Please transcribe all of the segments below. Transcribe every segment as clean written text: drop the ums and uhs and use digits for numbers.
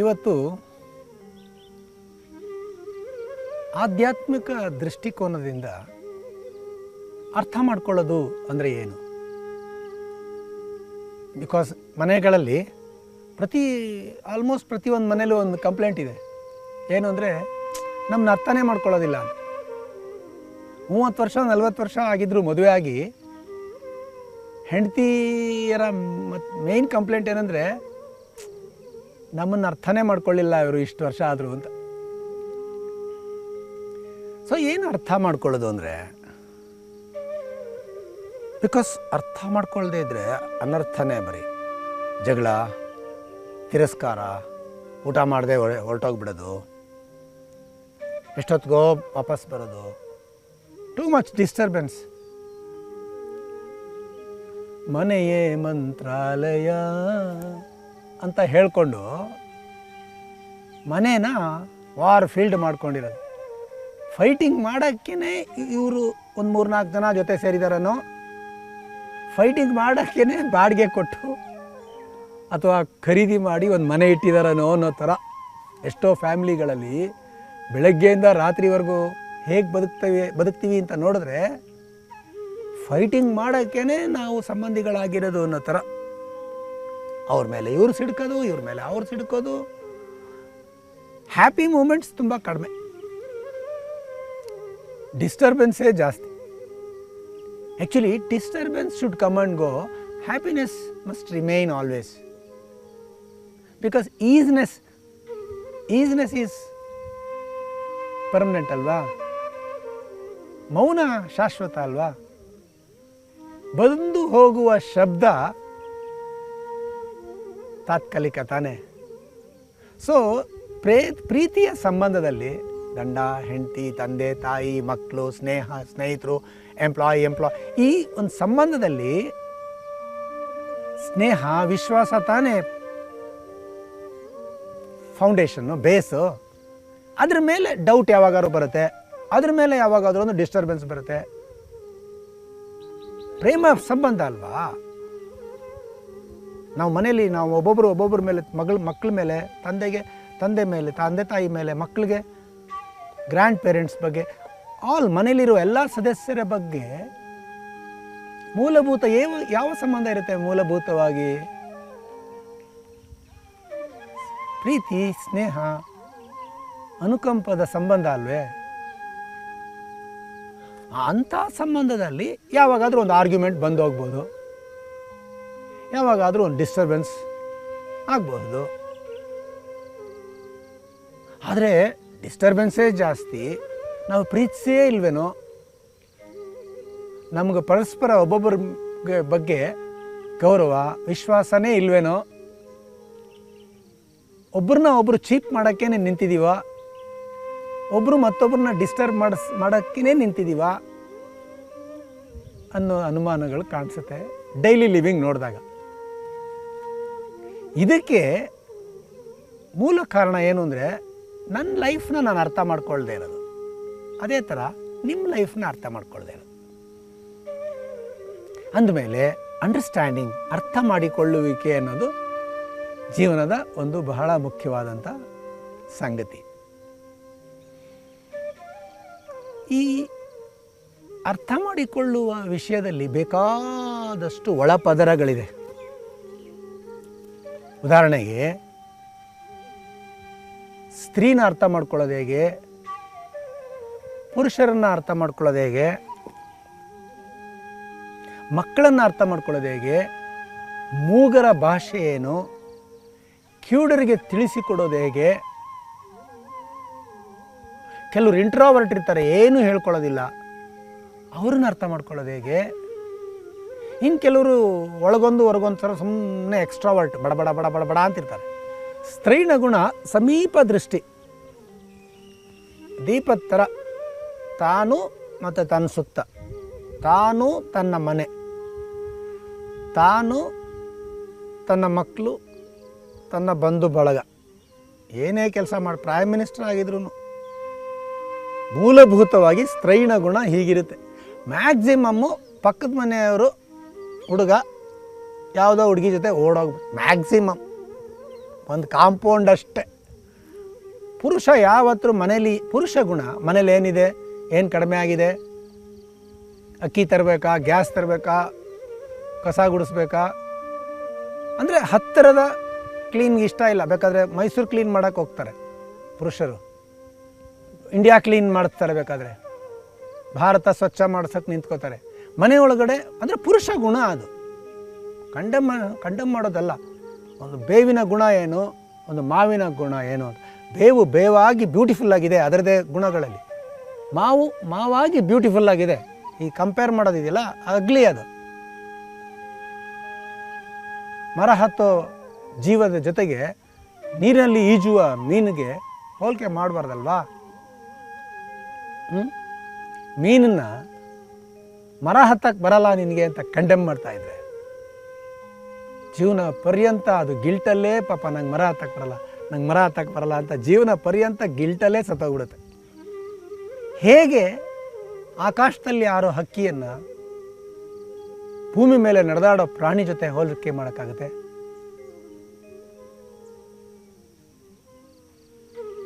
ಇವತ್ತು ಆಧ್ಯಾತ್ಮಿಕ ದೃಷ್ಟಿಕೋನದಿಂದ ಅರ್ಥ ಮಾಡ್ಕೊಳ್ಳೋದು ಅಂದರೆ ಏನು? ಬಿಕಾಸ್ ಮನೆಗಳಲ್ಲಿ ಆಲ್ಮೋಸ್ಟ್ ಪ್ರತಿಯೊಂದು ಮನೇಲೂ ಒಂದು ಕಂಪ್ಲೇಂಟ್ ಇದೆ. ಏನು ಅಂದರೆ ನಮ್ಮನ್ನ ಅರ್ಥನೇ ಮಾಡ್ಕೊಳ್ಳೋದಿಲ್ಲ ಅಂತ. 30 ವರ್ಷ 40 ವರ್ಷ ಆಗಿದ್ದರೂ ಮದುವೆ ಆಗಿ ಹೆಂಡತಿಯರ ಮೇನ್ ಕಂಪ್ಲೇಂಟ್ ಏನಂದರೆ ನಮ್ಮನ್ನು ಅರ್ಥನೇ ಮಾಡ್ಕೊಳ್ಳಿಲ್ಲ ಇವರು ಇಷ್ಟು ವರ್ಷ ಆದರೂ ಅಂತ. ಸೊ ಏನು ಅರ್ಥ ಮಾಡ್ಕೊಳ್ಳೋದು ಅಂದರೆ, ಬಿಕಾಸ್ ಅರ್ಥ ಮಾಡ್ಕೊಳ್ಳದೆ ಇದ್ದರೆ ಅನರ್ಥನೇ. ಬರೀ ಜಗಳ, ತಿರಸ್ಕಾರ, ಊಟ ಮಾಡದೆ ಹೊರಟೋಗ್ಬಿಡೋದು, ಎಷ್ಟೊತ್ತಿಗೋ ವಾಪಸ್ ಬರೋದು, ಟೂ ಮಚ್ ಡಿಸ್ಟರ್ಬೆನ್ಸ್. ಮನೆಯೇ ಮಂತ್ರಾಲಯ ಅಂತ ಹೇಳ್ಕೊಂಡು ಮನೇನ ವಾರ್ ಫೀಲ್ಡ್ ಮಾಡ್ಕೊಂಡಿರೋದು. ಫೈಟಿಂಗ್ ಮಾಡೋಕ್ಕೇ ಇವರು ಒಂದು 3-4 ಜನ ಜೊತೆ ಸೇರಿದಾರನೋ, ಫೈಟಿಂಗ್ ಮಾಡೋಕ್ಕೇ ಬಾಡಿಗೆ ಕೊಟ್ಟು ಅಥವಾ ಖರೀದಿ ಮಾಡಿ ಒಂದು ಮನೆ ಇಟ್ಟಿದಾರನೋ ಅನ್ನೋ ಥರ ಎಷ್ಟೋ ಫ್ಯಾಮ್ಲಿಗಳಲ್ಲಿ ಬೆಳಗ್ಗೆಯಿಂದ ರಾತ್ರಿವರೆಗೂ ಹೇಗೆ ಬದುಕ್ತೀವಿ ಅಂತ ನೋಡಿದ್ರೆ ಫೈಟಿಂಗ್ ಮಾಡೋಕ್ಕೇ ನಾವು ಸಂಬಂಧಿಗಳಾಗಿರೋದು ಅನ್ನೋ ಥರ. ಅವ್ರ ಮೇಲೆ ಇವ್ರು ಸಿಡ್ಕೋದು, ಇವ್ರ ಮೇಲೆ ಅವ್ರು ಸಿಡ್ಕೋದು. ಹ್ಯಾಪಿ ಮೂಮೆಂಟ್ಸ್ ತುಂಬ ಕಡಿಮೆ, ಡಿಸ್ಟರ್ಬೆನ್ಸೇ ಜಾಸ್ತಿ. Actually disturbance should come and go, happiness must remain always. Because ಈಸ್ನೆಸ್ is permanent ಅಲ್ವಾ? ಮೌನ ಶಾಶ್ವತ ಅಲ್ವಾ? ಬಂದು ಹೋಗುವ ಶಬ್ದ ತಾತ್ಕಾಲಿಕ ತಾನೇ. ಸೊ ಪ್ರೀತಿಯ ಸಂಬಂಧದಲ್ಲಿ ಗಂಡ ಹೆಂಡತಿ, ತಂದೆ ತಾಯಿ, ಮಕ್ಕಳು, ಸ್ನೇಹಿತರು, ಎಂಪ್ಲಾಯ್ ಈ ಒಂದು ಸಂಬಂಧದಲ್ಲಿ ಸ್ನೇಹ, ವಿಶ್ವಾಸ ತಾನೇ ಫೌಂಡೇಶನ್ನು, ಬೇಸು. ಅದ್ರ ಮೇಲೆ ಡೌಟ್ ಯಾವಾಗಾದ್ರೂ ಬರುತ್ತೆ, ಅದ್ರ ಮೇಲೆ ಯಾವಾಗಾದ್ರೂ ಒಂದು ಡಿಸ್ಟರ್ಬೆನ್ಸ್ ಬರುತ್ತೆ. ಪ್ರೇಮ ಸಂಬಂಧ ಅಲ್ವಾ? ನಾವು ಮನೇಲಿ ನಾವು ಒಬ್ಬೊಬ್ಬರ ಮೇಲೆ, ಮಕ್ಕಳ ಮೇಲೆ, ತಂದೆ ಮೇಲೆ, ತಂದೆ ತಾಯಿ ಮೇಲೆ, ಮಕ್ಕಳಿಗೆ, ಗ್ರ್ಯಾಂಡ್ ಪೇರೆಂಟ್ಸ್ ಬಗ್ಗೆ, ಆಲ್ ಮನೇಲಿರೋ ಎಲ್ಲ ಸದಸ್ಯರ ಬಗ್ಗೆ ಮೂಲಭೂತ ಯಾವ ಸಂಬಂಧ ಇರುತ್ತೆ? ಮೂಲಭೂತವಾಗಿ ಪ್ರೀತಿ, ಸ್ನೇಹ, ಅನುಕಂಪದ ಸಂಬಂಧ ಅಲ್ವೇ? ಅಂಥ ಸಂಬಂಧದಲ್ಲಿ ಯಾವಾಗಾದರೂ ಒಂದು ಆರ್ಗ್ಯುಮೆಂಟ್ ಬಂದು ಹೋಗ್ಬೋದು, ಯಾವಾಗಾದರೂ ಒಂದು ಡಿಸ್ಟರ್ಬೆನ್ಸ್ ಆಗ್ಬೋದು. ಆದರೆ ಡಿಸ್ಟರ್ಬೆನ್ಸೇ ಜಾಸ್ತಿ, ನಾವು ಪ್ರೀತಿಸೇ ಇಲ್ವೇನೋ, ನಮಗೆ ಪರಸ್ಪರ ಒಬ್ಬೊಬ್ಬರ ಬಗ್ಗೆ ಗೌರವ, ವಿಶ್ವಾಸನೇ ಇಲ್ವೇನೋ, ಒಬ್ಬರು ಚೀಪ್ ಮಾಡೋಕ್ಕೇ ನಿಂತಿದ್ದೀವ, ಒಬ್ಬರು ಮತ್ತೊಬ್ಬರನ್ನ ಡಿಸ್ಟರ್ಬ್ ಮಾಡೋಕ್ಕೇ ನಿಂತಿದ್ದೀವ ಅನ್ನೋ ಅನುಮಾನಗಳು ಕಾಣಿಸುತ್ತೆ ಡೈಲಿ ಲಿವಿಂಗ್ ನೋಡಿದಾಗ. ಇದಕ್ಕೆ ಮೂಲ ಕಾರಣ ಏನು ಅಂದರೆ, ನನ್ನ ಲೈಫ್ನ ನಾನು ಅರ್ಥ ಮಾಡ್ಕೊಳ್ದೇ ಇರೋದು, ಅದೇ ಥರ ನಿಮ್ಮ ಲೈಫ್ನ ಅರ್ಥ ಮಾಡ್ಕೊಳ್ದೇ ಇರೋದು. ಅಂದಮೇಲೆ ಅಂಡರ್ಸ್ಟ್ಯಾಂಡಿಂಗ್, ಅರ್ಥ ಮಾಡಿಕೊಳ್ಳುವಿಕೆ ಅನ್ನೋದು ಜೀವನದ ಒಂದು ಬಹಳ ಮುಖ್ಯವಾದಂಥ ಸಂಗತಿ. ಈ ಅರ್ಥ ಮಾಡಿಕೊಳ್ಳುವ ವಿಷಯದಲ್ಲಿ ಬೇಕಾದಷ್ಟು ಒಳಪದರಗಳಿದೆ. ಉದಾಹರಣೆಗೆ, ಸ್ತ್ರೀನ ಅರ್ಥ ಮಾಡ್ಕೊಳ್ಳೋದು ಹೇಗೆ, ಪುರುಷರನ್ನು ಅರ್ಥ ಮಾಡ್ಕೊಳ್ಳೋದು ಹೇಗೆ, ಮಕ್ಕಳನ್ನು ಅರ್ಥ ಮಾಡ್ಕೊಳ್ಳೋದು ಹೇಗೆ, ಮೂಗರ ಭಾಷೆ ಏನು, ಕಿವುಡರಿಗೆ ತಿಳಿಸಿಕೊಡೋದು ಹೇಗೆ. ಕೆಲವರು ಇಂಟ್ರೋವರ್ಟ್ ಇರ್ತಾರೆ, ಏನೂ ಹೇಳ್ಕೊಳ್ಳೋದಿಲ್ಲ, ಅವ್ರನ್ನ ಅರ್ಥ ಮಾಡ್ಕೊಳ್ಳೋದು ಹೇಗೆ. ಇನ್ನು ಕೆಲವರು ಒಳಗೊಂದು ಹೊರಗೊಂದು ಥರ ಸುಮ್ಮನೆ ಎಕ್ಸ್ಟ್ರಾವರ್ಟ್, ಬಡ ಅಂತಿರ್ತಾರೆ. ಸ್ತ್ರೀನ ಗುಣ ಸಮೀಪ ದೃಷ್ಟಿ, ದೀಪದ ಥರ, ತಾನು ಮತ್ತು ತನ್ನ ಸುತ್ತ, ತಾನು ತನ್ನ ಮನೆ, ತಾನು ತನ್ನ ಮಕ್ಕಳು, ತನ್ನ ಬಂಧು ಬಳಗ, ಏನೇ ಕೆಲಸ ಮಾಡಿ ಪ್ರೈಮ್ ಮಿನಿಸ್ಟರ್ ಆಗಿದ್ರು ಮೂಲಭೂತವಾಗಿ ಸ್ತ್ರೈಣ ಗುಣ ಹೀಗಿರುತ್ತೆ. ಮ್ಯಾಕ್ಸಿಮಮ್ಮು ಪಕ್ಕದ ಮನೆಯವರು ಹುಡುಗ ಯಾವುದೋ ಹುಡುಗಿ ಜೊತೆ ಓಡೋಗ್ಬಿಟ್ಟು, ಮ್ಯಾಕ್ಸಿಮಮ್ ಒಂದು ಕಾಂಪೌಂಡ್ ಅಷ್ಟೆ. ಪುರುಷ ಯಾವತ್ತೂ ಮನೇಲಿ ಪುರುಷ ಗುಣ ಮನೇಲಿ ಏನಿದೆ, ಏನು ಕಡಿಮೆ ಆಗಿದೆ, ಅಕ್ಕಿ ತರಬೇಕಾ, ಗ್ಯಾಸ್ ತರಬೇಕಾ, ಕಸ ಗುಡಿಸ್ಬೇಕಾ ಅಂದರೆ ಹತ್ತಿರದ ಕ್ಲೀನ್ಗೆ ಇಷ್ಟ ಇಲ್ಲ. ಬೇಕಾದರೆ ಮೈಸೂರು ಕ್ಲೀನ್ ಮಾಡೋಕ್ಕೆ ಹೋಗ್ತಾರೆ ಪುರುಷರು, ಇಂಡಿಯಾ ಕ್ಲೀನ್ ಮಾಡಿಸ್ತಾರೆ, ಬೇಕಾದರೆ ಭಾರತ ಸ್ವಚ್ಛ ಮಾಡ್ಸೋಕ್ಕೆ ನಿಂತ್ಕೋತಾರೆ. ಮನೆ ಒಳಗಡೆ ಅಂದರೆ ಪುರುಷ ಗುಣ ಅದು, ಕಂಡಮ್ ಮಾಡೋದಲ್ಲ. ಒಂದು ಬೇವಿನ ಗುಣ ಏನು, ಒಂದು ಮಾವಿನ ಗುಣ ಏನು, ಬೇವಾಗಿ ಬ್ಯೂಟಿಫುಲ್ ಆಗಿದೆ ಅದರದೇ ಗುಣಗಳಲ್ಲಿ. ಮಾವಾಗಿ ಬ್ಯೂಟಿಫುಲ್ ಆಗಿದೆ. ಈ ಕಂಪೇರ್ ಮಾಡೋದಿದೆಯಲ್ಲ ಅಗ್ಲಿ ಅದು. ಮರ ಹತ್ತೋ ಜೀವದ ಜೊತೆಗೆ ನೀರಿನಲ್ಲಿ ಈಜುವ ಮೀನಿಗೆ ಹೋಲಿಕೆ ಮಾಡಬಾರ್ದಲ್ವಾ? ಮೀನನ್ನು ಮರ ಹತ್ತಕ್ಕೆ ಬರಲ್ಲ ನಿನಗೆ ಅಂತ ಕಂಡೆಮ್ ಮಾಡ್ತಾ ಇದ್ರೆ ಜೀವನ ಪರ್ಯಂತ ಅದು ಗಿಲ್ಟಲ್ಲೇ, ಪಾಪ ನಂಗೆ ಮರ ಹತ್ತಕ್ಕೆ ಬರಲ್ಲ ಅಂತ ಜೀವನ ಪರ್ಯಂತ ಗಿಲ್ಟಲ್ಲೇ ಸತ್ತೋಗ್ಬಿಡುತ್ತೆ. ಹೇಗೆ ಆಕಾಶದಲ್ಲಿ ಯಾರೋ ಹಕ್ಕಿಯನ್ನು ಭೂಮಿ ಮೇಲೆ ನಡೆದಾಡೋ ಪ್ರಾಣಿ ಜೊತೆ ಹೋಲಿಕೆ ಮಾಡೋಕ್ಕಾಗುತ್ತೆ?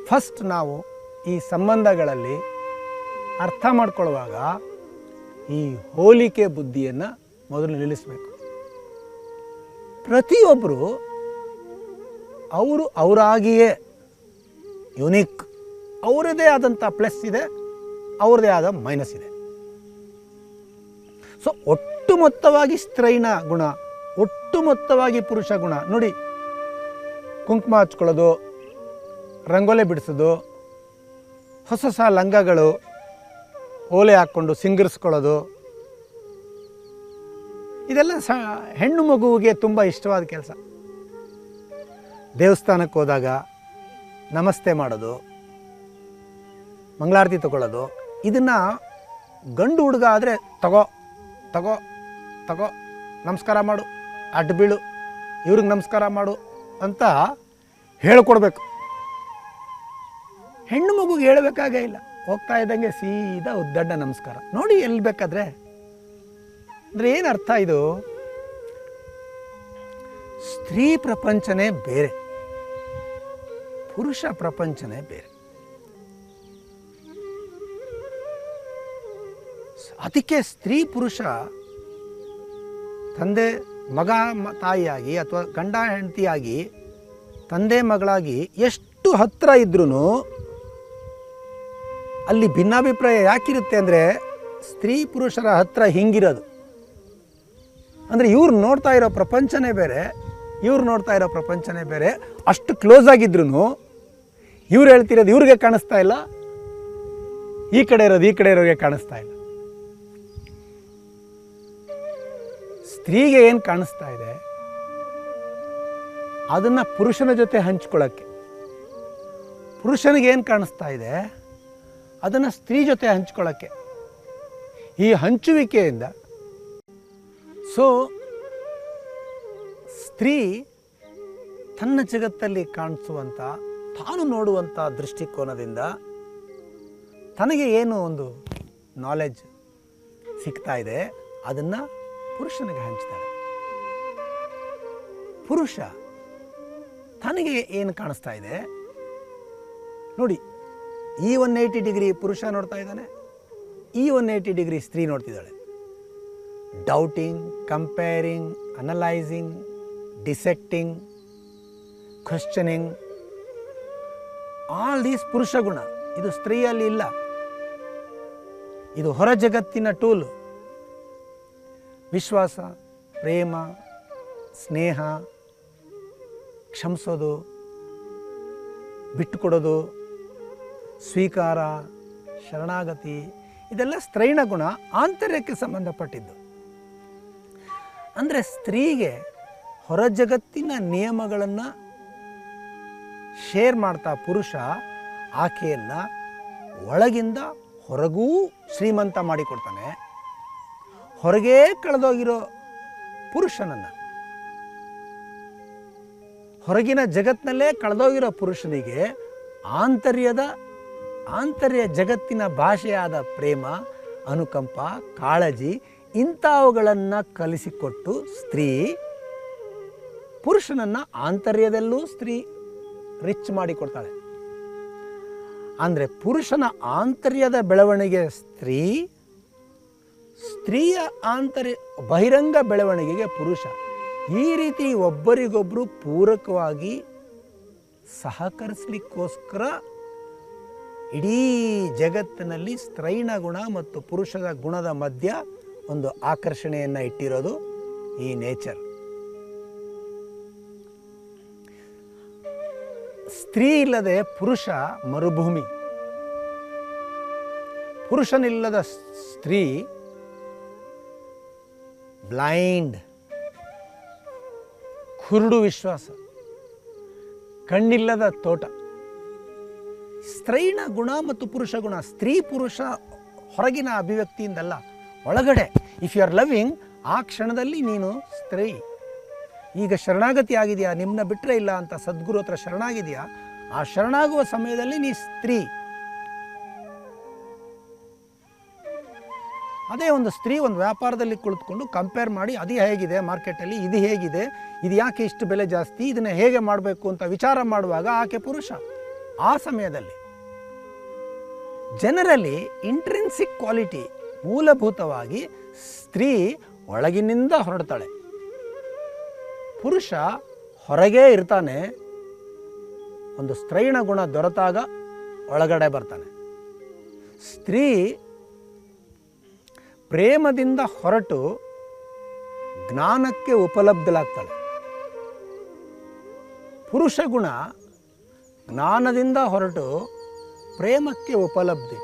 ಫಸ್ಟ್ ನಾವು ಈ ಸಂಬಂಧಗಳಲ್ಲಿ ಅರ್ಥ ಮಾಡ್ಕೊಳ್ಳುವಾಗ ಈ ಹೋಲಿಕೆ ಬುದ್ಧಿಯನ್ನು ಮೊದಲು ನಿಲ್ಲಿಸಬೇಕು. ಪ್ರತಿಯೊಬ್ಬರು ಅವರಾಗಿಯೇ ಯುನಿಕ್, ಅವರದೇ ಆದಂಥ ಪ್ಲಸ್ ಇದೆ, ಅವ್ರದ್ದೇ ಆದ ಮೈನಸ್ ಇದೆ. ಸೊ ಒಟ್ಟು ಮೊತ್ತವಾಗಿ ಸ್ತ್ರೈಣ ಗುಣ, ಒಟ್ಟು ಮೊತ್ತವಾಗಿ ಪುರುಷ ಗುಣ. ನೋಡಿ, ಕುಂಕುಮ ಹಚ್ಕೊಳ್ಳೋದು, ರಂಗೋಲೆ ಬಿಡಿಸೋದು, ಹೊಸ ಲಂಗಗಳು ಓಲೆ ಹಾಕ್ಕೊಂಡು ಸಿಂಗರಿಸ್ಕೊಳ್ಳೋದು, ಇದೆಲ್ಲ ಹೆಣ್ಣು ಮಗುವಿಗೆ ತುಂಬ ಇಷ್ಟವಾದ ಕೆಲಸ. ದೇವಸ್ಥಾನಕ್ಕೆ ಹೋದಾಗ ನಮಸ್ತೆ ಮಾಡೋದು, ಮಂಗಳಾರತಿ ತಗೊಳ್ಳೋದು, ಇದನ್ನು ಗಂಡು ಹುಡುಗ ಆದರೆ ತಗೋ ನಮಸ್ಕಾರ ಮಾಡು, ಅಡ್ಡ ಬೀಳು, ಇವ್ರಿಗೆ ನಮಸ್ಕಾರ ಮಾಡು ಅಂತ ಹೇಳ್ಕೊಡ್ಬೇಕು. ಹೆಣ್ಣು ಮಗುಗೆ ಹೇಳಬೇಕಾಗೇ ಇಲ್ಲ, ಹೋಗ್ತಾ ಇದ್ದಂಗೆ ಸೀದಾ ಉದ್ದಡ್ಡ ನಮಸ್ಕಾರ. ನೋಡಿ ಎಲ್ಲಿ ಬೇಕಾದ್ರೆ. ಅಂದರೆ ಏನು ಅರ್ಥ ಇದು? ಸ್ತ್ರೀ ಪ್ರಪಂಚನೇ ಬೇರೆ, ಪುರುಷ ಪ್ರಪಂಚನೇ ಬೇರೆ. ಅದಕ್ಕೆ ಸ್ತ್ರೀ ಪುರುಷ ತಂದೆ ಮಗ ತಾಯಿಯಾಗಿ ಅಥವಾ ಗಂಡ ಹೆಂಡತಿಯಾಗಿ ತಂದೆ ಮಗಳಾಗಿ ಎಷ್ಟು ಹತ್ತಿರ ಇದ್ರೂ ಅಲ್ಲಿ ಭಿನ್ನಾಭಿಪ್ರಾಯ ಯಾಕಿರುತ್ತೆ ಅಂದರೆ ಸ್ತ್ರೀ ಪುರುಷರ ಹತ್ತಿರ ಹಿಂಗಿರೋದು. ಅಂದರೆ ಇವ್ರು ನೋಡ್ತಾ ಇರೋ ಪ್ರಪಂಚನೇ ಬೇರೆ, ಇವ್ರು ನೋಡ್ತಾ ಇರೋ ಪ್ರಪಂಚನೇ ಬೇರೆ. ಅಷ್ಟು ಕ್ಲೋಸ್ ಆಗಿದ್ರು ಇವ್ರು ಹೇಳ್ತಿರೋದು ಇವ್ರಿಗೆ ಕಾಣಿಸ್ತಾ ಇಲ್ಲ, ಈ ಕಡೆ ಇರೋರಿಗೆ ಕಾಣಿಸ್ತಾ ಇಲ್ಲ. ಸ್ತ್ರೀಗೆ ಏನು ಕಾಣಿಸ್ತಾ ಇದೆ ಅದನ್ನು ಪುರುಷನ ಜೊತೆ ಹಂಚ್ಕೊಳ್ಳೋಕ್ಕೆ, ಪುರುಷನಿಗೆ ಏನು ಕಾಣಿಸ್ತಾ ಇದೆ ಅದನ್ನು ಸ್ತ್ರೀ ಜೊತೆ ಹಂಚ್ಕೊಳ್ಳೋಕ್ಕೆ. ಈ ಹಂಚುವಿಕೆಯಿಂದ ಸ್ತ್ರೀ ತನ್ನ ಜಗತ್ತಲ್ಲಿ ಕಾಣಿಸುವಂಥ, ತಾನು ನೋಡುವಂಥ ದೃಷ್ಟಿಕೋನದಿಂದ ತನಗೆ ಏನು ಒಂದು ನಾಲೆಡ್ಜ್ ಸಿಗ್ತಾ ಇದೆ ಅದನ್ನು ಪುರುಷನಿಗೆ ಹಂಚ್ತಾಳೆ. ಪುರುಷ ತನಗೆ ಏನು ಕಾಣಿಸ್ತಾ ಇದೆ ನೋಡಿ, ಈ 180 ಡಿಗ್ರಿ ಪುರುಷ ನೋಡ್ತಾ ಇದ್ದಾನೆ, ಈ 180 ಡಿಗ್ರಿ ಸ್ತ್ರೀ ನೋಡ್ತಿದ್ದಾಳೆ. Doubting, comparing, analysing, dissecting, questioning, all these ಪುರುಷ ಗುಣ. ಇದು ಸ್ತ್ರೀಯಲ್ಲಿ ಇಲ್ಲ, ಇದು ಹೊರ ಜಗತ್ತಿನ ಟೂಲು. ವಿಶ್ವಾಸ, ಪ್ರೇಮ, ಸ್ನೇಹ, ಕ್ಷಮಿಸೋದು, ಬಿಟ್ಟುಕೊಡೋದು, ಸ್ವೀಕಾರ, ಶರಣಾಗತಿ, ಇದೆಲ್ಲ ಸ್ತ್ರೈಣ ಗುಣ, ಆಂತರ್ಯಕ್ಕೆ ಸಂಬಂಧಪಟ್ಟಿದ್ದು. ಅಂದರೆ ಸ್ತ್ರೀಗೆ ಹೊರ ಜಗತ್ತಿನ ನಿಯಮಗಳನ್ನು ಶೇರ್ ಮಾಡ್ತಾ ಪುರುಷ ಆಕೆಯನ್ನು ಒಳಗಿಂದ ಹೊರಗೂ ಶ್ರೀಮಂತ ಮಾಡಿಕೊಡ್ತಾನೆ. ಹೊರಗೇ ಕಳೆದೋಗಿರೋ ಪುರುಷನನ್ನು, ಹೊರಗಿನ ಜಗತ್ತಿನಲ್ಲೇ ಕಳೆದೋಗಿರೋ ಪುರುಷನಿಗೆ ಆಂತರ್ಯ ಜಗತ್ತಿನ ಭಾಷೆಯಾದ ಪ್ರೇಮ, ಅನುಕಂಪ, ಕಾಳಜಿ ಇಂಥವುಗಳನ್ನು ಕಲಿಸಿಕೊಟ್ಟು ಸ್ತ್ರೀ ಪುರುಷನನ್ನು ಆಂತರ್ಯದಲ್ಲೂ ಸ್ತ್ರೀ ರಿಚ್ ಮಾಡಿ ಕೊಡ್ತಾಳೆ. ಅಂದರೆ ಪುರುಷನ ಆಂತರ್ಯದ ಬೆಳವಣಿಗೆ ಸ್ತ್ರೀ, ಸ್ತ್ರೀಯ ಬಹಿರಂಗ ಬೆಳವಣಿಗೆಗೆ ಪುರುಷ. ಈ ರೀತಿ ಒಬ್ಬರಿಗೊಬ್ಬರು ಪೂರಕವಾಗಿ ಸಹಕರಿಸಲಿಕ್ಕೋಸ್ಕರ ಇಡೀ ಜಗತ್ತಿನಲ್ಲಿ ಸ್ತ್ರೈಣ ಗುಣ ಮತ್ತು ಪುರುಷದ ಗುಣದ ಮಧ್ಯ ಒಂದು ಆಕರ್ಷಣೆಯನ್ನು ಇಟ್ಟಿರೋದು ಈ ನೇಚರ್. ಸ್ತ್ರೀ ಇಲ್ಲದೆ ಪುರುಷ ಮರುಭೂಮಿ, ಪುರುಷನಿಲ್ಲದ ಸ್ತ್ರೀ ಬ್ಲೈಂಡ್, ಕುರುಡು ವಿಶ್ವಾಸ, ಕಣ್ಣಿಲ್ಲದ ತೋಟ. ಸ್ತ್ರೈಣ ಗುಣ ಮತ್ತು ಪುರುಷ ಗುಣ, ಸ್ತ್ರೀ ಪುರುಷ ಹೊರಗಿನ ಅಭಿವ್ಯಕ್ತಿಯಿಂದಲ್ಲ, ಒಳಗಡೆ. ಇಫ್ ಯು ಆರ್ ಲವಿಂಗ್, ಆ ಕ್ಷಣದಲ್ಲಿ ನೀನು ಸ್ತ್ರೀ. ಈಗ ಶರಣಾಗತಿ ಆಗಿದೆಯಾ, ನಿಮ್ಮನ್ನ ಬಿಟ್ಟರೆ ಇಲ್ಲ ಅಂತ ಸದ್ಗುರು ಹತ್ರ ಶರಣಾಗಿದೆಯಾ, ಆ ಶರಣಾಗುವ ಸಮಯದಲ್ಲಿ ನೀ ಸ್ತ್ರೀ. ಅದೇ ಒಂದು ಸ್ತ್ರೀ ಒಂದು ವ್ಯಾಪಾರದಲ್ಲಿ ಕುಳಿತುಕೊಂಡು ಕಂಪೇರ್ ಮಾಡಿ ಅದು ಹೇಗಿದೆ ಮಾರ್ಕೆಟಲ್ಲಿ, ಇದು ಹೇಗಿದೆ, ಇದು ಯಾಕೆ ಇಷ್ಟು ಬೆಲೆ ಜಾಸ್ತಿ, ಇದನ್ನು ಹೇಗೆ ಮಾಡಬೇಕು ಅಂತ ವಿಚಾರ ಮಾಡುವಾಗ ಆಕೆ ಪುರುಷ. ಆ ಸಮಯದಲ್ಲಿ ಜನರಲಿ ಇಂಟ್ರಿನ್ಸಿಕ್ ಕ್ವಾಲಿಟಿ, ಮೂಲಭೂತವಾಗಿ ಸ್ತ್ರೀ ಒಳಗಿನಿಂದ ಹೊರಡ್ತಾಳೆ, ಪುರುಷ ಹೊರಗೇ ಇರ್ತಾನೆ. ಒಂದು ಸ್ತ್ರೈಣ ಗುಣ ದೊರೆತಾಗ ಒಳಗಡೆ ಬರ್ತಾನೆ. ಸ್ತ್ರೀ ಪ್ರೇಮದಿಂದ ಹೊರಟು ಜ್ಞಾನಕ್ಕೆ ಉಪಲಬ್ಧಲಾಗ್ತಾಳೆ. ಪುರುಷ ಗುಣ ಜ್ಞಾನದಿಂದ ಹೊರಟು ಪ್ರೇಮಕ್ಕೆ ಉಪಲಬ್ಧಿ.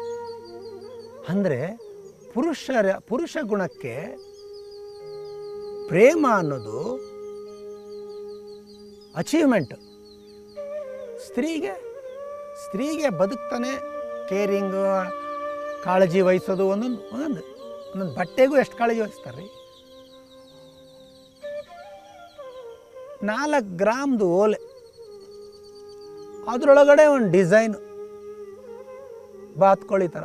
ಅಂದರೆ ಪುರುಷ ಗುಣಕ್ಕೆ ಪ್ರೇಮ ಅನ್ನೋದು ಅಚೀವ್ಮೆಂಟ್. ಸ್ತ್ರೀಗೆ ಬದುಕ್ತಾನೆ ಕೇರಿಂಗ್, ಕಾಳಜಿ ವಹಿಸೋದು. ಒಂದೊಂದು ಬಟ್ಟೆಗೂ ಎಷ್ಟು ಕಾಳಜಿ ವಹಿಸ್ತಾರೆ ರೀ. 4 ಗ್ರಾಮ್ದು ಓಲೆ, ಅದರೊಳಗಡೆ ಒಂದು ಡಿಸೈನ್ ಬಾತ್ಕೋಳಿ ಥರ.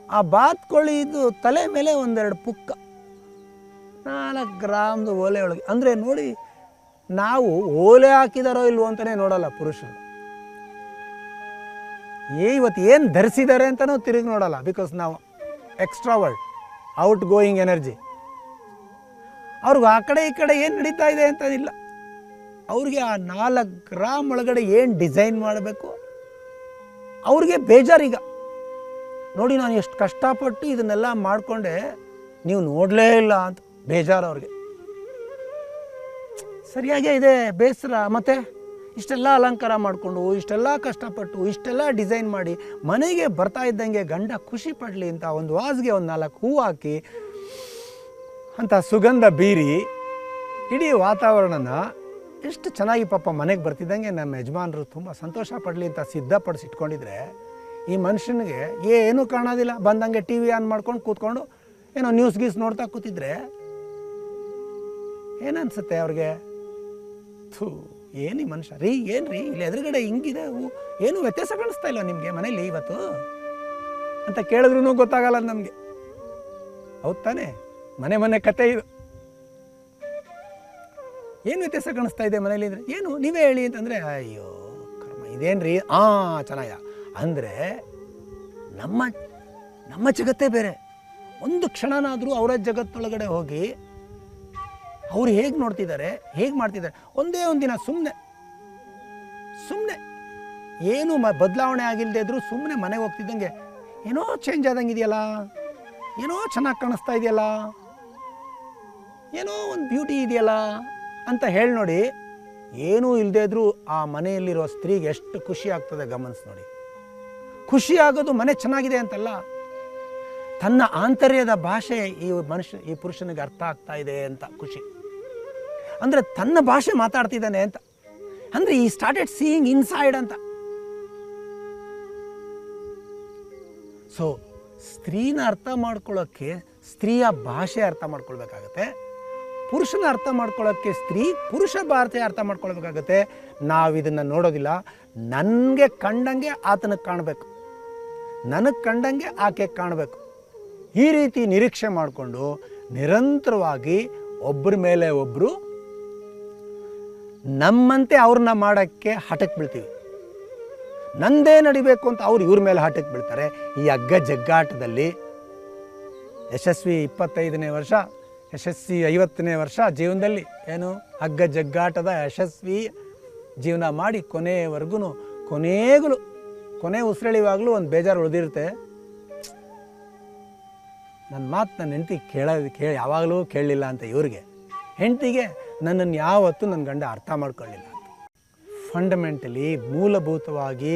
ಆ ಬಾತ್ಕೋಳಿದು ತಲೆ ಮೇಲೆ ಒಂದೆರಡು ಪುಕ್ಕ, 4 ಗ್ರಾಮ್ದು ಓಲೆ ಒಳಗೆ. ಅಂದರೆ ನೋಡಿ, ನಾವು ಓಲೆ ಹಾಕಿದಾರೋ ಇಲ್ವೋ ಅಂತಲೇ ನೋಡಲ್ಲ ಪುರುಷರು. ಇವತ್ತು ಏನು ಧರಿಸಿದ್ದಾರೆ ಅಂತಲೂ ತಿರುಗಿ ನೋಡಲ್ಲ. ಬಿಕಾಸ್ ನಾವು ಎಕ್ಸ್ಟ್ರಾವರ್ಡ್, ಔಟ್ ಗೋಯಿಂಗ್ ಎನರ್ಜಿ. ಅವ್ರಿಗೂ ಆ ಕಡೆ ಈ ಕಡೆ ಏನು ನಡೀತಾ ಇದೆ ಅಂತ ಇಲ್ಲ. ಅವ್ರಿಗೆ ಆ 4 ಗ್ರಾಮ್ ಒಳಗಡೆ ಏನು ಡಿಸೈನ್ ಮಾಡಬೇಕು ಅವ್ರಿಗೆ ಬೇಜಾರೀಗ. ನೋಡಿ, ನಾನು ಎಷ್ಟು ಕಷ್ಟಪಟ್ಟು ಇದನ್ನೆಲ್ಲ ಮಾಡಿಕೊಂಡೆ, ನೀವು ನೋಡಲೇ ಇಲ್ಲ ಅಂತ ಬೇಜಾರು ಅವ್ರಿಗೆ. ಸರಿಯಾಗೇ ಇದೆ, ಬೇಸರ. ಮತ್ತು ಇಷ್ಟೆಲ್ಲ ಅಲಂಕಾರ ಮಾಡಿಕೊಂಡು, ಇಷ್ಟೆಲ್ಲ ಕಷ್ಟಪಟ್ಟು, ಇಷ್ಟೆಲ್ಲ ಡಿಸೈನ್ ಮಾಡಿ ಮನೆಗೆ ಬರ್ತಾ ಇದ್ದಂಗೆ ಗಂಡ ಖುಷಿ ಪಡಲಿ ಅಂತ ಒಂದು ವಾಸ್ಗೆ ಒಂದು 4 ಹೂವು ಹಾಕಿ ಅಂತ ಸುಗಂಧ ಬೀರಿ ಇಡೀ ವಾತಾವರಣನ ಎಷ್ಟು ಚೆನ್ನಾಗಿ ಪಾಪ ಮನೆಗೆ ಬರ್ತಿದ್ದಂಗೆ ನಮ್ಮ ಯಜಮಾನರು ತುಂಬ ಸಂತೋಷ ಪಡಲಿ ಅಂತ ಸಿದ್ಧಪಡಿಸಿಟ್ಕೊಂಡಿದ್ರೆ, ಈ ಮನುಷ್ಯನಿಗೆ ಏನೂ ಕಾಣೋದಿಲ್ಲ. ಬಂದಂಗೆ ಟಿ ವಿ ಆನ್ ಮಾಡ್ಕೊಂಡು ಕೂತ್ಕೊಂಡು ಏನೋ ನ್ಯೂಸ್ ಗೀಸ್ ನೋಡ್ತಾ ಕೂತಿದ್ರೆ ಏನನ್ಸುತ್ತೆ ಅವ್ರಿಗೆ? ಏನು ಈ ಮನುಷ್ಯ ರೀ, ಏನು ರೀ ಇಲ್ಲಿ ಎದುರುಗಡೆ ಹಿಂಗಿದೆ, ಏನು ವ್ಯತ್ಯಾಸ ಕಾಣಿಸ್ತಾ ಇಲ್ಲ ನಿಮಗೆ ಮನೇಲಿ ಇವತ್ತು ಅಂತ ಕೇಳಿದ್ರೂ ಗೊತ್ತಾಗಲ್ಲ ನಮಗೆ. ಹೌದು ತಾನೇ? ಮನೆ ಕತೆ ಇದು. ಏನು ವ್ಯತ್ಯಾಸ ಕಾಣಿಸ್ತಾ ಇದೆ ಮನೇಲಿ ಅಂದರೆ, ಏನು ನೀವೇ ಹೇಳಿ ಅಂತಂದರೆ, ಅಯ್ಯೋ ಕರ್ಮ ಇದೇನು ರೀ, ಚೆನ್ನಾಗ. ಅಂದರೆ ನಮ್ಮ ಜಗತ್ತೇ ಬೇರೆ. ಒಂದು ಕ್ಷಣನಾದರೂ ಅವರ ಜಗತ್ತೊಳಗಡೆ ಹೋಗಿ ಅವ್ರು ಹೇಗೆ ನೋಡ್ತಿದ್ದಾರೆ, ಹೇಗೆ ಮಾಡ್ತಿದ್ದಾರೆ. ಒಂದೇ ಒಂದಿನ ಸುಮ್ಮನೆ ಏನು ಬದಲಾವಣೆ ಆಗಿಲ್ಲದೆ ಇದ್ರೂ ಸುಮ್ಮನೆ ಮನೆಗೆ ಹೋಗ್ತಿದ್ದಂಗೆ ಏನೋ ಚೇಂಜ್ ಆದಂಗೆ ಇದೆಯಲ್ಲ, ಏನೋ ಚೆನ್ನಾಗಿ ಕಾಣಿಸ್ತಾ ಇದೆಯಲ್ಲ, ಏನೋ ಒಂದು ಬ್ಯೂಟಿ ಇದೆಯಲ್ಲ ಅಂತ ಹೇಳಿ ನೋಡಿ. ಏನೂ ಇಲ್ಲದೆ ಇದ್ರೂ ಆ ಮನೆಯಲ್ಲಿರೋ ಸ್ತ್ರೀಗೆ ಎಷ್ಟು ಖುಷಿ ಆಗ್ತದೆ ಗಮನಿಸಿ ನೋಡಿ. ಖುಷಿ ಆಗೋದು ಮನೆ ಚೆನ್ನಾಗಿದೆ ಅಂತಲ್ಲ, ತನ್ನ ಆಂತರ್ಯದ ಭಾಷೆ ಈ ಪುರುಷನಿಗೆ ಅರ್ಥ ಆಗ್ತಾ ಇದೆ ಅಂತ ಖುಷಿ. ಅಂದರೆ ತನ್ನ ಭಾಷೆ ಮಾತಾಡ್ತಿದ್ದಾನೆ ಅಂತ. ಅಂದರೆ ಈ ಸ್ಟಾರ್ಟೆಡ್ ಸೀಯಿಂಗ್ ಇನ್ಸೈಡ್ ಅಂತ. ಸೊ ಸ್ತ್ರೀನ ಅರ್ಥ ಮಾಡ್ಕೊಳ್ಳೋಕ್ಕೆ ಸ್ತ್ರೀಯ ಭಾಷೆ ಅರ್ಥ ಮಾಡ್ಕೊಳ್ಬೇಕಾಗತ್ತೆ. ಪುರುಷನ ಅರ್ಥ ಮಾಡ್ಕೊಳ್ಳೋಕ್ಕೆ ಪುರುಷ ಭಾಷೆ ಅರ್ಥ ಮಾಡ್ಕೊಳ್ಬೇಕಾಗತ್ತೆ. ನಾವಿದನ್ನು ನೋಡೋದಿಲ್ಲ. ನನಗೆ ಕಂಡಂಗೆ ಆತನಿಗೆ ಕಾಣಬೇಕು, ನನಗೆ ಕಂಡಂಗೆ ಆಕೆ ಕಾಣಬೇಕು. ಈ ರೀತಿ ನಿರೀಕ್ಷೆ ಮಾಡಿಕೊಂಡು ನಿರಂತರವಾಗಿ ಒಬ್ಬರ ಮೇಲೆ ಒಬ್ಬರು ನಮ್ಮಂತೆ ಅವ್ರನ್ನ ಮಾಡೋಕ್ಕೆ ಹಠಕ್ಕೆ ಬೀಳ್ತೀವಿ. ನಂದೇ ನಡಿಬೇಕು ಅಂತ ಅವ್ರು ಇವ್ರ ಮೇಲೆ ಹಠಕ್ಕೆ ಬೀಳ್ತಾರೆ. ಈ ಹಗ್ಗ ಜಗ್ಗಾಟದಲ್ಲಿ ಯಶಸ್ವಿ 25ನೇ ವರ್ಷ, ಯಶಸ್ವಿ 50ನೇ ವರ್ಷ ಜೀವನದಲ್ಲಿ ಏನು ಹಗ್ಗ ಜಗ್ಗಾಟದ ಯಶಸ್ವಿ ಜೀವನ ಮಾಡಿ ಕೊನೆಯವರೆಗೂ ಕೊನೆ ಉಸಿರೆಳಿವಾಗಲೂ ಒಂದು ಬೇಜಾರು ಉಳಿದಿರುತ್ತೆ. ನನ್ನ ಮಾತು ನನ್ನ ಹೆಂಡತಿ ಯಾವಾಗಲೂ ಕೇಳಲಿಲ್ಲ ಅಂತ ಇವ್ರಿಗೆ, ಹೆಂಡತಿಗೆ ನನ್ನನ್ನು ಯಾವತ್ತೂ ನನ್ನ ಗಂಡ ಅರ್ಥ ಮಾಡ್ಕೊಳ್ಳಿಲ್ಲ ಅಂತ. ಫಂಡಮೆಂಟಲಿ ಮೂಲಭೂತವಾಗಿ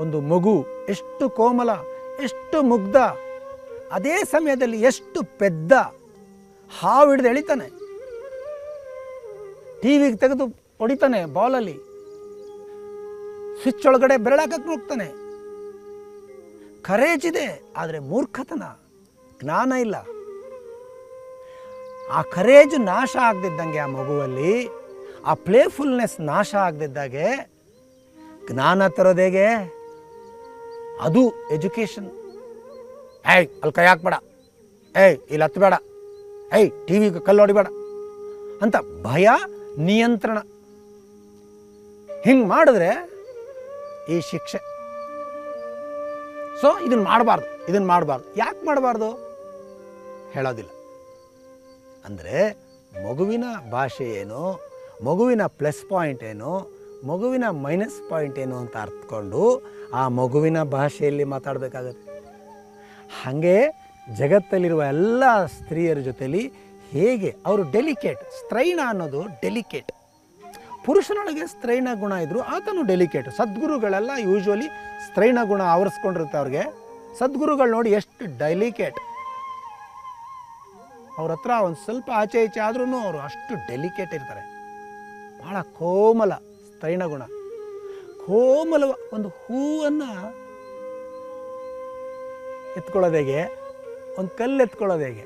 ಒಂದು ಮಗು ಎಷ್ಟು ಕೋಮಲ, ಎಷ್ಟು ಮುಗ್ಧ, ಅದೇ ಸಮಯದಲ್ಲಿ ಎಷ್ಟು ಪೆದ್ದ ಹಾವು ಹಿಡಿದು ಎಳಿತಾನೆ, ಟಿವಿಗೆ ತೆಗೆದು ಹೊಡಿತಾನೆ, ಬಾಲಲ್ಲಿ ಸ್ವಿಚ್ ಒಳಗಡೆ ಬೆರಳಾಕಕ್ಕೆ ಹೋಗ್ತಾನೆ. ಕರೇಜ್ ಇದೆ, ಆದರೆ ಮೂರ್ಖತನ, ಜ್ಞಾನ ಇಲ್ಲ. ಆ ಕರೇಜ್ ನಾಶ ಆಗದಿದ್ದಂಗೆ ಆ ಮಗುವಲ್ಲಿ, ಆ ಪ್ಲೇಫುಲ್ನೆಸ್ ನಾಶ ಆಗದಿದ್ದಾಗೆ ಜ್ಞಾನ ತರೋದೇಗೆ? ಅದು ಎಜುಕೇಷನ್. ಏಯ್ ಅಲ್ಲಿ ಕೈ ಹಾಕ್ಬೇಡ, ಏಯ್ ಇಲ್ಲಿ ಹತ್ತಬೇಡ, ಏಯ್ ಟಿವಿಗೆ ಕಲ್ಲು ಹೊಡಿಬೇಡ ಅಂತ ಭಯ, ನಿಯಂತ್ರಣ. ಹಿಂಗೆ ಮಾಡಿದ್ರೆ ಈ ಶಿಕ್ಷೆ. ಸೊ ಇದನ್ನು ಮಾಡಬಾರ್ದು. ಯಾಕೆ ಮಾಡಬಾರ್ದು ಹೇಳೋದಿಲ್ಲ. ಅಂದರೆ ಮಗುವಿನ ಭಾಷೆ ಏನು, ಮಗುವಿನ ಪ್ಲಸ್ ಪಾಯಿಂಟ್ ಏನು, ಮಗುವಿನ ಮೈನಸ್ ಪಾಯಿಂಟ್ ಏನು ಅಂತ ಅರ್ಥಕೊಂಡು ಆ ಮಗುವಿನ ಭಾಷೆಯಲ್ಲಿ ಮಾತಾಡಬೇಕಾಗತ್ತೆ. ಹಾಗೆ ಜಗತ್ತಲ್ಲಿರುವ ಎಲ್ಲ ಸ್ತ್ರೀಯರ ಜೊತೆಲಿ ಹೇಗೆ ಅವರು ಡೆಲಿಕೇಟ್, ಸ್ತ್ರೈಣ ಅನ್ನೋದು ಡೆಲಿಕೇಟ್. ಪುರುಷನೊಳಗೆ ಸ್ತ್ರೈಣ ಗುಣ ಇದ್ದರೂ ಆತನು ಡೆಲಿಕೇಟ್. ಸದ್ಗುರುಗಳೆಲ್ಲ ಯೂಶ್ವಲಿ ಸ್ತ್ರೈಣ ಗುಣ ಆವರಿಸ್ಕೊಂಡಿರುತ್ತೆ ಅವ್ರಿಗೆ. ಸದ್ಗುರುಗಳು ನೋಡಿ ಎಷ್ಟು ಡೆಲಿಕೇಟ್, ಅವ್ರ ಹತ್ರ ಒಂದು ಸ್ವಲ್ಪ ಆಚೆ ಈಚೆ ಆದ್ರೂ ಅವರು ಅಷ್ಟು ಡೆಲಿಕೇಟ್ ಇರ್ತಾರೆ. ಭಾಳ ಕೋಮಲ ಸ್ತ್ರೈಣ ಗುಣ. ಕೋಮಲ ಒಂದು ಹೂವನ್ನು ಎತ್ಕೊಳ್ಳೋದು ಹೇಗೆ, ಒಂದು ಕಲ್ಲು ಎತ್ಕೊಳ್ಳೋದು ಹೇಗೆ,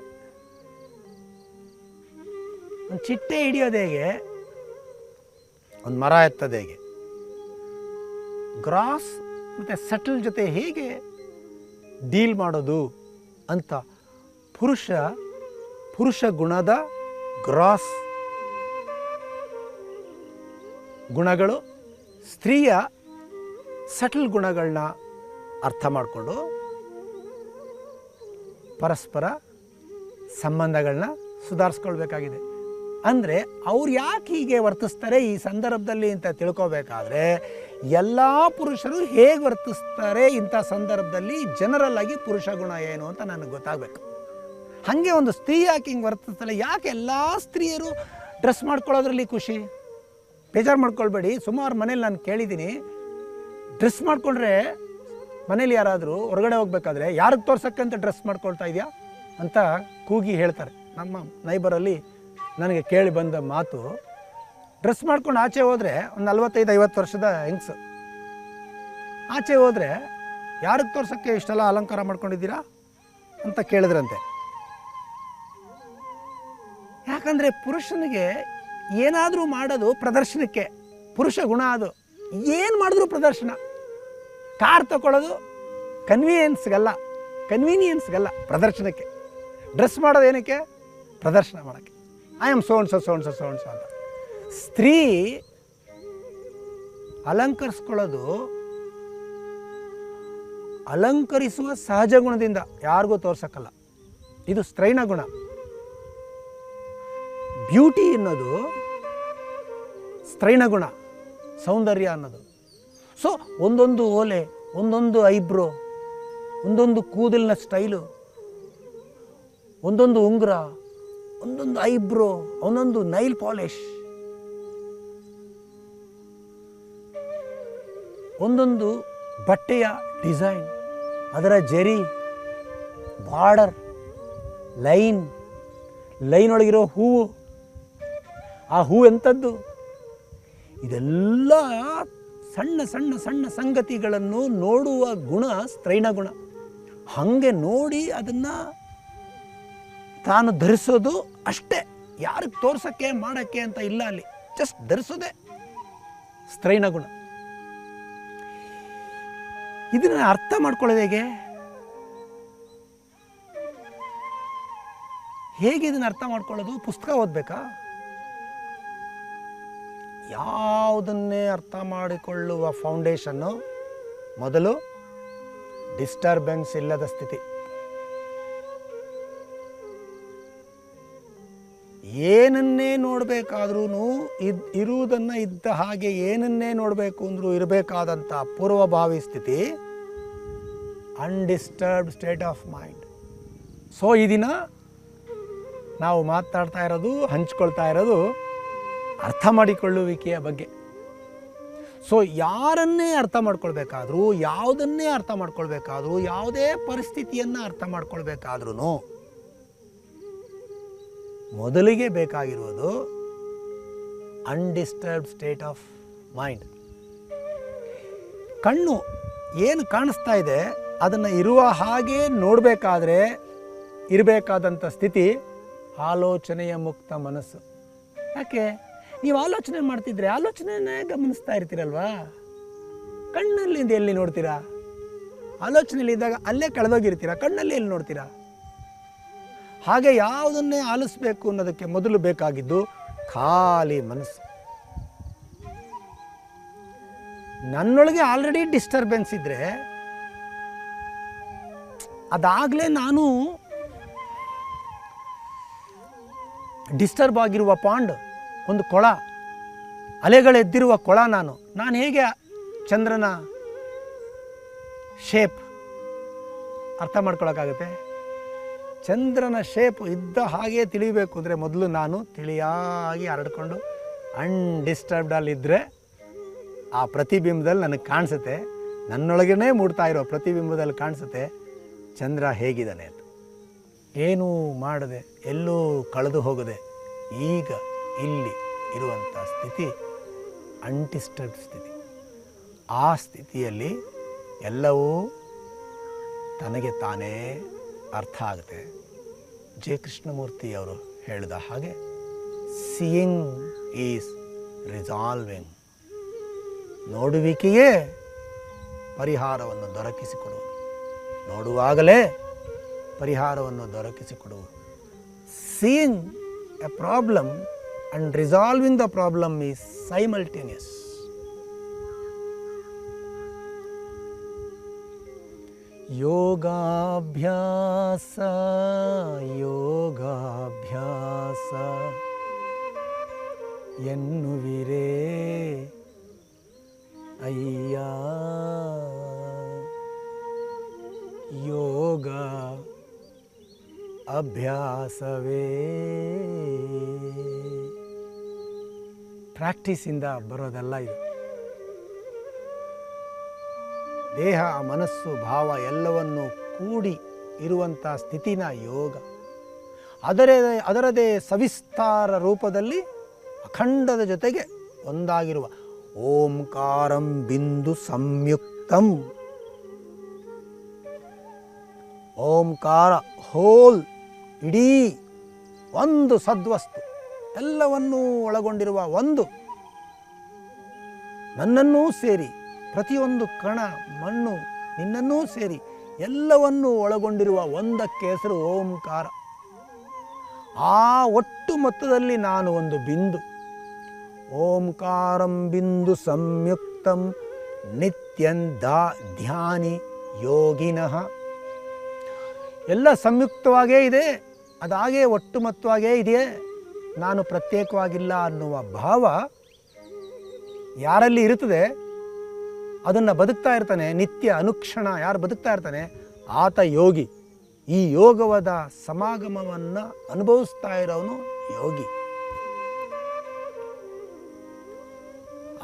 ಒಂದು ಚಿಟ್ಟೆ ಹಿಡಿಯೋದು ಹೇಗೆ, ಒಂದು ಮರ ಎತ್ತೋದು ಹೇಗೆ, ಗ್ರಾಸ್ ಮತ್ತು ಸಟಲ್ ಜೊತೆ ಹೇಗೆ ಡೀಲ್ ಮಾಡೋದು ಅಂತ ಪುರುಷ ಗುಣದ ಗ್ರಾಸ್ ಗುಣಗಳು, ಸ್ತ್ರೀಯ ಸಟಲ್ ಗುಣಗಳನ್ನ ಅರ್ಥ ಮಾಡಿಕೊಂಡು ಪರಸ್ಪರ ಸಂಬಂಧಗಳನ್ನ ಸುಧಾರಿಸ್ಕೊಳ್ಬೇಕಾಗಿದೆ. ಅಂದರೆ ಅವ್ರು ಯಾಕೆ ಹೀಗೆ ವರ್ತಿಸ್ತಾರೆ ಈ ಸಂದರ್ಭದಲ್ಲಿ ಅಂತ ತಿಳ್ಕೊಬೇಕಾದ್ರೆ ಎಲ್ಲ ಪುರುಷರು ಹೇಗೆ ವರ್ತಿಸ್ತಾರೆ ಇಂಥ ಸಂದರ್ಭದಲ್ಲಿ, ಜನರಲ್ ಆಗಿ ಪುರುಷ ಗುಣ ಏನು ಅಂತ ನನಗೆ ಗೊತ್ತಾಗಬೇಕು. ಹಾಗೆ ಒಂದು ಸ್ತ್ರೀ ಯಾಕೆ ಹಿಂಗೆ ವರ್ತಿಸ್ತಾಳೆ, ಯಾಕೆ ಎಲ್ಲ ಸ್ತ್ರೀಯರು ಡ್ರೆಸ್ ಮಾಡ್ಕೊಳ್ಳೋದ್ರಲ್ಲಿ ಖುಷಿ? ಬೇಜಾರು ಮಾಡ್ಕೊಳ್ಬೇಡಿ. ಸುಮಾರು ಮನೇಲಿ ನಾನು ಕೇಳಿದ್ದೀನಿ, ಡ್ರೆಸ್ ಮಾಡಿಕೊಂಡ್ರೆ ಮನೇಲಿ ಯಾರಾದರೂ ಹೊರಗಡೆ ಹೋಗ್ಬೇಕಾದ್ರೆ ಯಾರಿಗೆ ತೋರ್ಸಕ್ಕಂತ ಡ್ರೆಸ್ ಮಾಡ್ಕೊಳ್ತಾ ಇದೆಯಾ ಅಂತ ಕೂಗಿ ಹೇಳ್ತಾರೆ. ನಮ್ಮ ನೈಬರಲ್ಲಿ ನನಗೆ ಕೇಳಿ ಬಂದ ಮಾತು, ಡ್ರೆಸ್ ಮಾಡ್ಕೊಂಡು ಆಚೆ ಹೋದರೆ ಒಂದು 45-50 ವರ್ಷದ ಹೆಂಗ್ಸು ಆಚೆ ಹೋದರೆ ಯಾರಿಗೆ ತೋರ್ಸೋಕ್ಕೆ ಇಷ್ಟೆಲ್ಲ ಅಲಂಕಾರ ಮಾಡ್ಕೊಂಡಿದ್ದೀರಾ ಅಂತ ಕೇಳಿದ್ರಂತೆ. ಯಾಕಂದರೆ ಪುರುಷನಿಗೆ ಏನಾದರೂ ಮಾಡೋದು ಪ್ರದರ್ಶನಕ್ಕೆ, ಪುರುಷ ಗುಣ ಅದು. ಏನು ಮಾಡಿದ್ರು ಪ್ರದರ್ಶನ. ಕಾರ್ ತಗೊಳ್ಳೋದು ಕನ್ವೀನಿಯನ್ಸ್ಗಲ್ಲ, ಪ್ರದರ್ಶನಕ್ಕೆ. ಡ್ರೆಸ್ ಮಾಡೋದು ಏನಕ್ಕೆ? ಪ್ರದರ್ಶನ ಮಾಡೋಕ್ಕೆ. ಐ ಆಮ್ ಸೋನ್ಸೋ ಅಂತ. ಸ್ತ್ರೀ ಅಲಂಕರಿಸ್ಕೊಳ್ಳೋದು ಅಲಂಕರಿಸುವ ಸಹಜ ಗುಣದಿಂದ, ಯಾರಿಗೂ ತೋರ್ಸಕ್ಕಲ್ಲ. ಇದು ಸ್ತ್ರೈಣ ಗುಣ. ಬ್ಯೂಟಿ ಅನ್ನೋದು ಸ್ತ್ರೈಣ ಗುಣ, ಸೌಂದರ್ಯ ಅನ್ನೋದು. ಸೊ ಒಂದೊಂದು ಓಲೆ, ಒಂದೊಂದು ಐಬ್ರೋ, ಒಂದೊಂದು ಕೂದಲಿನ ಸ್ಟೈಲು, ಒಂದೊಂದು ಉಂಗುರ, ಒಂದೊಂದು ಐಬ್ರೋ, ಒಂದೊಂದು ನೈಲ್ ಪಾಲಿಶ್, ಒಂದೊಂದು ಬಟ್ಟೆಯ ಡಿಸೈನ್, ಅದರ ಜರಿ, ಬಾರ್ಡರ್, ಲೈನ್ ಒಳಗಿರೋ ಹೂವು, ಆ ಹೂವು ಎಂಥದ್ದು, ಇದೆಲ್ಲ ಸಣ್ಣ ಸಣ್ಣ ಸಣ್ಣ ಸಂಗತಿಗಳನ್ನು ನೋಡುವ ಗುಣ ಸ್ತ್ರೈಣ ಗುಣ. ಹಾಗೆ ನೋಡಿ ಅದನ್ನು ತಾನು ಧರಿಸೋದು ಅಷ್ಟೇ, ಯಾರಿಗೆ ತೋರ್ಸೋಕ್ಕೆ ಮಾಡೋಕ್ಕೆ ಅಂತ ಇಲ್ಲ ಅಲ್ಲಿ, ಜಸ್ಟ್ ಧರಿಸೋದೇ ಸ್ತ್ರೈಣ ಗುಣ. ಇದನ್ನು ಅರ್ಥ ಮಾಡ್ಕೊಳ್ಳೋದು ಹೇಗೆ ಇದನ್ನು ಅರ್ಥ ಮಾಡ್ಕೊಳ್ಳೋದು? ಪುಸ್ತಕ ಓದಬೇಕಾ? ಯಾವುದನ್ನೇ ಅರ್ಥ ಮಾಡಿಕೊಳ್ಳುವ ಫೌಂಡೇಶನ್ನು ಮೊದಲು ಡಿಸ್ಟರ್ಬೆನ್ಸ್ ಇಲ್ಲದ ಸ್ಥಿತಿ. ಏನನ್ನೇ ನೋಡಬೇಕಾದ್ರೂ ಇರುವುದನ್ನು ಇದ್ದ ಹಾಗೆ ಏನನ್ನೇ ನೋಡಬೇಕು ಅಂದರೂ ಇರಬೇಕಾದಂಥ ಪೂರ್ವಭಾವಿ ಸ್ಥಿತಿ undisturbed state of mind. So ಈ ದಿನ ನಾವು ಮಾತಾಡ್ತಾ ಇರೋದು, ಹಂಚ್ಕೊಳ್ತಾ ಇರೋದು ಅರ್ಥ ಮಾಡಿಕೊಳ್ಳುವಿಕೆಯ ಬಗ್ಗೆ. ಸೊ ಯಾರನ್ನೇ ಅರ್ಥ ಮಾಡ್ಕೊಳ್ಬೇಕಾದ್ರೂ, ಯಾವುದನ್ನೇ ಅರ್ಥ ಮಾಡ್ಕೊಳ್ಬೇಕಾದ್ರೂ, ಯಾವುದೇ ಪರಿಸ್ಥಿತಿಯನ್ನು ಅರ್ಥ ಮಾಡ್ಕೊಳ್ಬೇಕಾದ್ರೂ ಮೊದಲಿಗೆ ಬೇಕಾಗಿರುವುದು ಅನ್ಡಿಸ್ಟರ್ಬ್ಡ್ ಸ್ಟೇಟ್ ಆಫ್ ಮೈಂಡ್. ಕಣ್ಣು ಏನು ಕಾಣಿಸ್ತಾ ಇದೆ ಅದನ್ನು ಇರುವ ಹಾಗೆ ನೋಡಬೇಕಾದ್ರೆ ಇರಬೇಕಾದಂಥ ಸ್ಥಿತಿ ಆಲೋಚನೆಯ ಮುಕ್ತ ಮನಸ್ಸು. ಯಾಕೆ? ನೀವು ಆಲೋಚನೆ ಮಾಡ್ತಿದ್ರೆ ಆಲೋಚನೆಯನ್ನೇ ಗಮನಿಸ್ತಾ ಇರ್ತೀರಲ್ವಾ, ಕಣ್ಣಲ್ಲಿಂದ ಎಲ್ಲಿ ನೋಡ್ತೀರಾ? ಆಲೋಚನೆಯಲ್ಲಿದ್ದಾಗ ಅಲ್ಲೇ ಕಳೆದೋಗಿರ್ತೀರಾ, ಕಣ್ಣಲ್ಲಿ ಎಲ್ಲಿ ನೋಡ್ತೀರಾ? ಹಾಗೆ ಯಾವುದನ್ನೇ ಆಲಿಸ್ಬೇಕು ಅನ್ನೋದಕ್ಕೆ ಮೊದಲು ಬೇಕಾಗಿದ್ದು ಖಾಲಿ ಮನಸ್ಸು. ನನ್ನೊಳಗೆ ಆಲ್ರೆಡಿ ಡಿಸ್ಟರ್ಬೆನ್ಸ್ ಇದ್ದರೆ ಅದಾಗಲೇ ನಾನು ಡಿಸ್ಟರ್ಬ್ ಆಗಿರುವ ಪಾಂಡ್, ಒಂದು ಕೊಳ, ಅಲೆಗಳೆದ್ದಿರುವ ಕೊಳ. ನಾನು ಹೇಗೆ ಚಂದ್ರನ ಶೇಪ್ ಅರ್ಥ ಮಾಡ್ಕೊಳಕ್ಕಾಗುತ್ತೆ? ಚಂದ್ರನ ಶೇಪ್ ಇದ್ದ ಹಾಗೆ ತಿಳಿಬೇಕು ಅಂದರೆ ಮೊದಲು ನಾನು ತಿಳಿಯಾಗಿ ಹರಡ್ಕೊಂಡು ಅನ್ಡಿಸ್ಟರ್ಬ್ಡಲ್ಲಿದ್ದರೆ ಆ ಪ್ರತಿಬಿಂಬದಲ್ಲಿ ನನಗೆ ಕಾಣಿಸುತ್ತೆ, ನನ್ನೊಳಗೇ ಮೂಡ್ತಾ ಇರೋ ಪ್ರತಿಬಿಂಬದಲ್ಲಿ ಕಾಣಿಸುತ್ತೆ ಚಂದ್ರ ಹೇಗಿದ್ದಾನೆ ಅಂತ. ಏನೂ ಮಾಡದೆ, ಎಲ್ಲೂ ಕಳೆದು ಹೋಗದೆ ಈಗ ಇಲ್ಲಿ ಇರುವಂಥ ಸ್ಥಿತಿ ಅನ್ಡಿಸ್ಟರ್ಬ್ಡ್ ಸ್ಥಿತಿ. ಆ ಸ್ಥಿತಿಯಲ್ಲಿ ಎಲ್ಲವೂ ತನಗೆ ತಾನೇ ಅರ್ಥ ಆಗುತ್ತೆ. ಜೆ ಕೃಷ್ಣಮೂರ್ತಿ ಅವರು ಹೇಳಿದ ಹಾಗೆ ಸೀಯಿಂಗ್ ಈಸ್ ರಿಸಾಲ್ವಿಂಗ್. ನೋಡುವಿಕೆಯೇ ಪರಿಹಾರವನ್ನು ದೊರಕಿಸಿಕೊಡುವುದು, ನೋಡುವಾಗಲೇ ಪರಿಹಾರವನ್ನು ದೊರಕಿಸಿಕೊಡುವುದು. Seeing a problem and resolving the problem is simultaneous. ಯೋಗಾಭ್ಯಾಸ ಯೋಗಾಭ್ಯಾಸ ಎನ್ನುವಿರೇ ಅಯ್ಯ, ಯೋಗ ಅಭ್ಯಾಸವೇ. ಪ್ರಾಕ್ಟೀಸಿಂದ ಬರೋದಲ್ಲ ಇದು. ದೇಹ, ಮನಸ್ಸು, ಭಾವ ಎಲ್ಲವನ್ನು ಕೂಡಿ ಇರುವಂಥ ಸ್ಥಿತಿನ ಯೋಗ. ಅದರದೇ ಸವಿಸ್ತಾರ ರೂಪದಲ್ಲಿ ಅಖಂಡದ ಜೊತೆಗೆ ಒಂದಾಗಿರುವ ಓಂಕಾರಂ ಬಿಂದು ಸಂಯುಕ್ತಂ. ಓಂಕಾರ ಹೋಲ್, ಇಡೀ ಒಂದು ಸದ್ವಸ್ತು, ಎಲ್ಲವನ್ನೂ ಒಳಗೊಂಡಿರುವ ಒಂದು, ನನ್ನನ್ನೂ ಸೇರಿ ಪ್ರತಿಯೊಂದು ಕಣ, ಮಣ್ಣು, ನಿನ್ನನ್ನೂ ಸೇರಿ ಎಲ್ಲವನ್ನೂ ಒಳಗೊಂಡಿರುವ ಒಂದಕ್ಕೆ ಹೆಸರು ಓಂಕಾರ. ಆ ಒಟ್ಟು ಮೊತ್ತದಲ್ಲಿ ನಾನು ಒಂದು ಬಿಂದು. ಓಂಕಾರಂ ಬಿಂದು ಸಂಯುಕ್ತಂ ನಿತ್ಯಂ ಧ್ಯಾನಿ ಯೋಗಿನಃ. ಎಲ್ಲ ಸಂಯುಕ್ತವಾಗೇ ಇದೆ, ಅದಾಗೇ ಒಟ್ಟು ಮೊತ್ತವಾಗೇ ಇದೆಯೇ, ನಾನು ಪ್ರತ್ಯೇಕವಾಗಿಲ್ಲ ಅನ್ನುವ ಭಾವ ಯಾರಲ್ಲಿ ಇರುತ್ತದೆ ಅದನ್ನು ಬದುಕ್ತಾ ಇರ್ತಾನೆ ನಿತ್ಯ ಅನುಕ್ಷಣ. ಯಾರು ಬದುಕ್ತಾ ಇರ್ತಾನೆ ಆತ ಯೋಗಿ. ಈ ಯೋಗವಾದ ಸಮಾಗಮವನ್ನು ಅನುಭವಿಸ್ತಾ ಇರೋನು ಯೋಗಿ.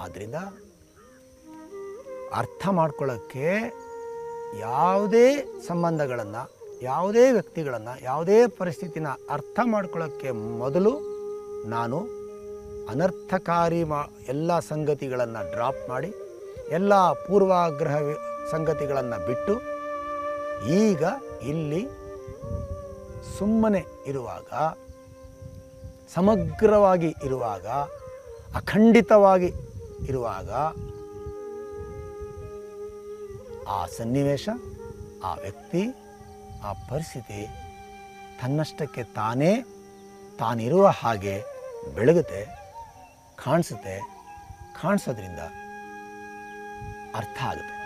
ಆದ್ದರಿಂದ ಅರ್ಥ ಮಾಡ್ಕೊಳ್ಳೋಕ್ಕೆ ಯಾವುದೇ ಸಂಬಂಧಗಳನ್ನು, ಯಾವುದೇ ವ್ಯಕ್ತಿಗಳನ್ನು, ಯಾವುದೇ ಪರಿಸ್ಥಿತಿನ ಅರ್ಥ ಮಾಡ್ಕೊಳ್ಳೋಕ್ಕೆ ಮೊದಲು ನಾನು ಅನರ್ಥಕಾರಿ ಎಲ್ಲ ಸಂಗತಿಗಳನ್ನು ಡ್ರಾಪ್ ಮಾಡಿ, ಎಲ್ಲ ಪೂರ್ವಾಗ್ರಹ ಸಂಗತಿಗಳನ್ನು ಬಿಟ್ಟು, ಈಗ ಇಲ್ಲಿ ಸುಮ್ಮನೆ ಇರುವಾಗ, ಸಮಗ್ರವಾಗಿ ಇರುವಾಗ, ಅಖಂಡಿತವಾಗಿ ಇರುವಾಗ ಆ ಸನ್ನಿವೇಶ, ಆ ವ್ಯಕ್ತಿ, ಆ ಪರಿಸ್ಥಿತಿ ತನ್ನಷ್ಟಕ್ಕೆ ತಾನಿರುವ ಹಾಗೆ ಬೆಳಗುತ್ತೆ, ಕಾಣಿಸುತ್ತೆ, ಕಾಣಿಸೋದ್ರಿಂದ ಅರ್ಥ ಆಗುತ್ತೆ.